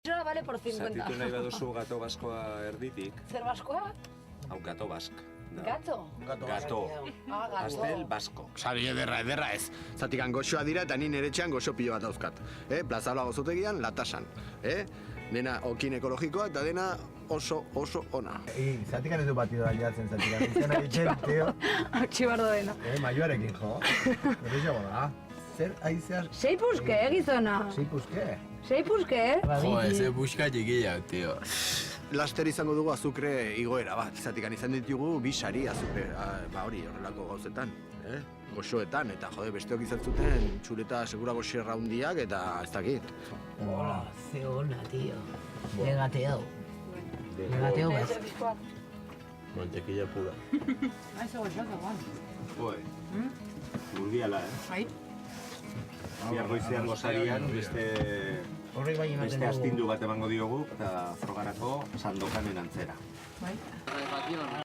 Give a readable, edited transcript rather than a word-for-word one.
Eso vale por 50. Zatitu nahi baduzu gato baskoa erditik. ¿Zer baskoa? Hau gato bask. Gato? Gato. Ah, gato. Pastel basko. Sari ederra ez. Zatikan goxoa dira eta ni nire etxean goxo pilo bat dauzkat. Plazabla gozotegian, latasan. Dena okin ekologikoa eta dena oso ona. Zatikan ez du batido da jatzen zatikan. Izan egiten, tio. Txibardo dena. Maioarekin, jo. Hori jago da. Zer aizeaz... Sei puske, gizona. Sei puske. Sei puske, Jo, eze buska txikia, tio. Laster izango dugu azukre igoera bat. Zatikan izan ditugu bi sari azukre. Hori, horrelako gauzetan. Goxoetan, eta jode, besteok izan zuten txuleta segura goxerra hundiak eta ez dakit. Hola, ze ona, tío. Legateo. Legateo bat. Mantequilla pura. Aizu goxoak egon. Joe. Burgiala, Bai. Bihar goizean gozarian beste Horrek bai ematen dugu. astindu bat emango diogu eta frogarako sandokanen antzera.